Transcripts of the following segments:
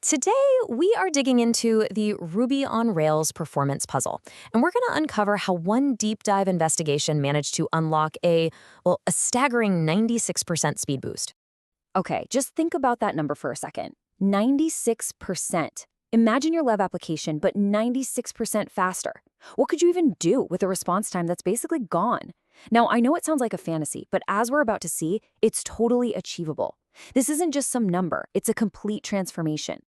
Today, we are digging into the Ruby on Rails performance puzzle, and we're going to uncover how one deep dive investigation managed to unlock a staggering 96% speed boost. Okay, just think about that number for a second. 96%. Imagine your web application, but 96% faster. What could you even do with a response time that's basically gone? Now, I know it sounds like a fantasy, but as we're about to see, it's totally achievable. This isn't just some number, it's a complete transformation.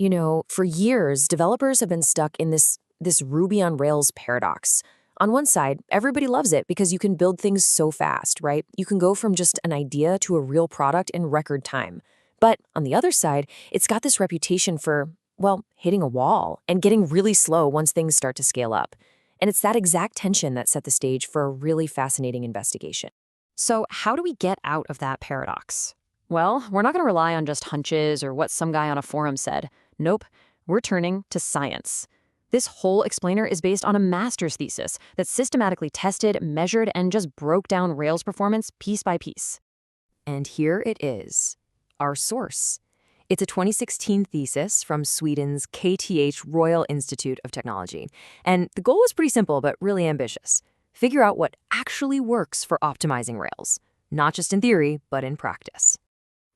You know, for years, developers have been stuck in this Ruby on Rails paradox. On one side, everybody loves it because you can build things so fast, right? You can go from just an idea to a real product in record time. But on the other side, it's got this reputation for, well, hitting a wall and getting really slow once things start to scale up. And it's that exact tension that set the stage for a really fascinating investigation. So, how do we get out of that paradox? Well, we're not going to rely on just hunches or what some guy on a forum said. Nope, we're turning to science. This whole explainer is based on a master's thesis that systematically tested, measured, and just broke down Rails performance piece by piece. And here it is, our source. It's a 2016 thesis from Sweden's KTH Royal Institute of Technology. And the goal was pretty simple, but really ambitious. Figure out what actually works for optimizing Rails, not just in theory, but in practice.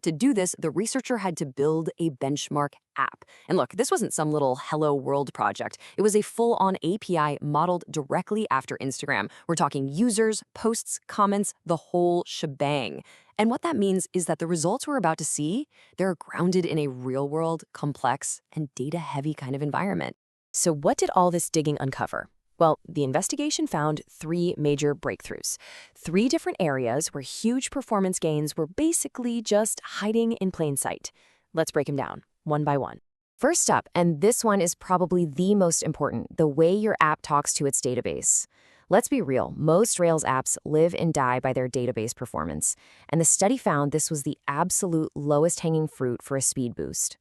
To do this, the researcher had to build a benchmark app. And look, this wasn't some little Hello World project. It was a full-on API modeled directly after Instagram. We're talking users, posts, comments, the whole shebang. And what that means is that the results we're about to see, they're grounded in a real-world, complex, and data-heavy kind of environment. So what did all this digging uncover? Well, the investigation found three major breakthroughs. Three different areas where huge performance gains were basically just hiding in plain sight. Let's break them down, one by one. First up, and this one is probably the most important, the way your app talks to its database. Let's be real, most Rails apps live and die by their database performance. And the study found this was the absolute lowest hanging fruit for a speed boost.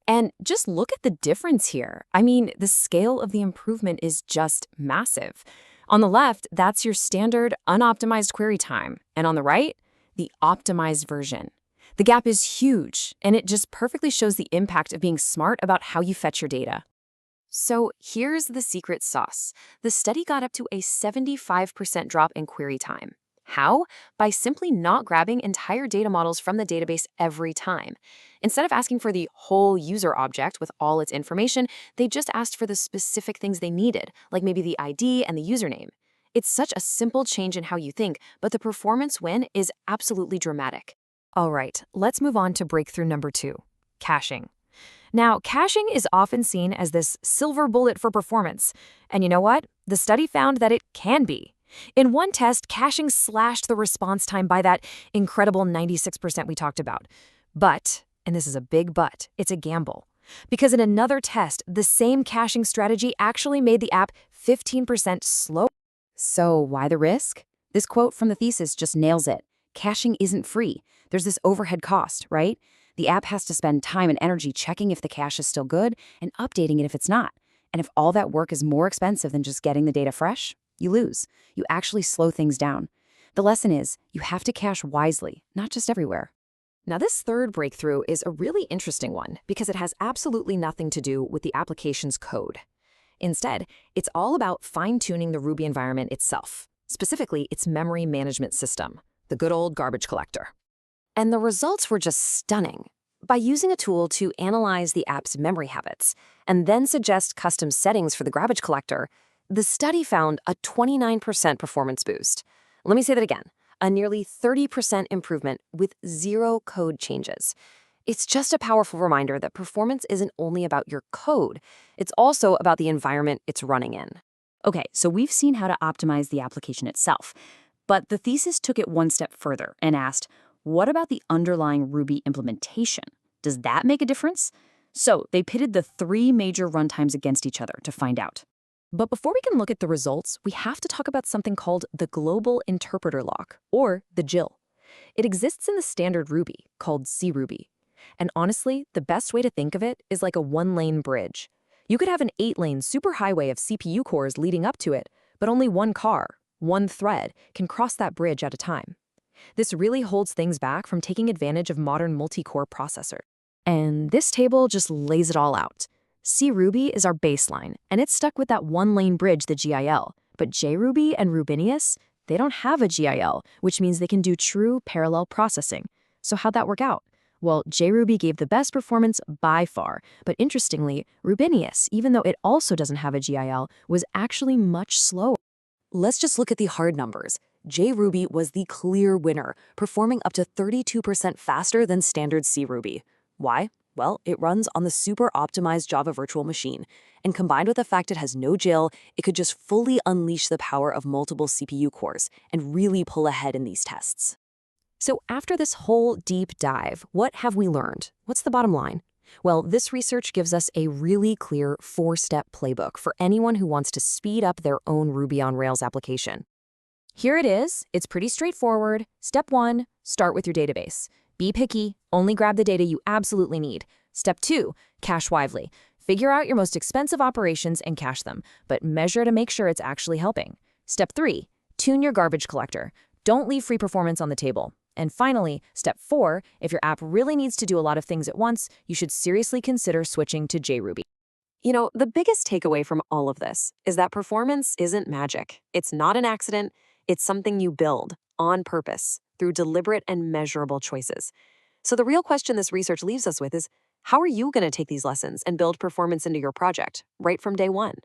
And just look at the difference here. I mean, the scale of the improvement is just massive. On the left, that's your standard unoptimized query time. And on the right, the optimized version. The gap is huge, and it just perfectly shows the impact of being smart about how you fetch your data. So here's the secret sauce. The study got up to a 75% drop in query time. How? By simply not grabbing entire data models from the database every time. Instead of asking for the whole user object with all its information, they just asked for the specific things they needed, like maybe the ID and the username. It's such a simple change in how you think, but the performance win is absolutely dramatic. All right, let's move on to breakthrough number 2, caching. Now, caching is often seen as this silver bullet for performance. And you know what? The study found that it can be. In one test, caching slashed the response time by that incredible 96% we talked about. But, and this is a big but, it's a gamble. Because in another test, the same caching strategy actually made the app 15% slower. So why the risk? This quote from the thesis just nails it. Caching isn't free. There's this overhead cost, right? The app has to spend time and energy checking if the cache is still good and updating it if it's not. And if all that work is more expensive than just getting the data fresh, you lose. You actually slow things down. The lesson is, you have to cache wisely, not just everywhere. Now, this third breakthrough is a really interesting one because it has absolutely nothing to do with the application's code. Instead, it's all about fine-tuning the Ruby environment itself, specifically its memory management system, the good old garbage collector. And the results were just stunning. By using a tool to analyze the app's memory habits and then suggest custom settings for the garbage collector, the study found a 29% performance boost. Let me say that again, a nearly 30% improvement with zero code changes. It's just a powerful reminder that performance isn't only about your code, it's also about the environment it's running in. Okay, so we've seen how to optimize the application itself, but the thesis took it one step further and asked, what about the underlying Ruby implementation? Does that make a difference? So they pitted the three major runtimes against each other to find out. But before we can look at the results, we have to talk about something called the Global Interpreter Lock, or the GIL. It exists in the standard Ruby, called cRuby. And honestly, the best way to think of it is like a one-lane bridge. You could have an 8-lane superhighway of CPU cores leading up to it, but only one car, one thread, can cross that bridge at a time. This really holds things back from taking advantage of modern multi-core processors. And this table just lays it all out. C-Ruby is our baseline, and it's stuck with that one-lane bridge, the GIL. But JRuby and Rubinius, they don't have a GIL, which means they can do true parallel processing. So how'd that work out? Well, JRuby gave the best performance by far, but interestingly, Rubinius, even though it also doesn't have a GIL, was actually much slower. Let's just look at the hard numbers. JRuby was the clear winner, performing up to 32% faster than standard C-Ruby. Why? Well, it runs on the super optimized Java virtual machine, and combined with the fact it has no jail, it could just fully unleash the power of multiple CPU cores and really pull ahead in these tests. So after this whole deep dive, what have we learned? What's the bottom line? Well, this research gives us a really clear 4-step playbook for anyone who wants to speed up their own Ruby on Rails application. Here it is. It's pretty straightforward. Step 1, start with your database. Be picky, only grab the data you absolutely need. Step 2, cache wisely. Figure out your most expensive operations and cache them, but measure to make sure it's actually helping. Step 3, tune your garbage collector. Don't leave free performance on the table. And finally, step 4, if your app really needs to do a lot of things at once, you should seriously consider switching to JRuby. You know, the biggest takeaway from all of this is that performance isn't magic. It's not an accident. It's something you build on purpose through deliberate and measurable choices. So the real question this research leaves us with is, how are you going to take these lessons and build performance into your project right from day one?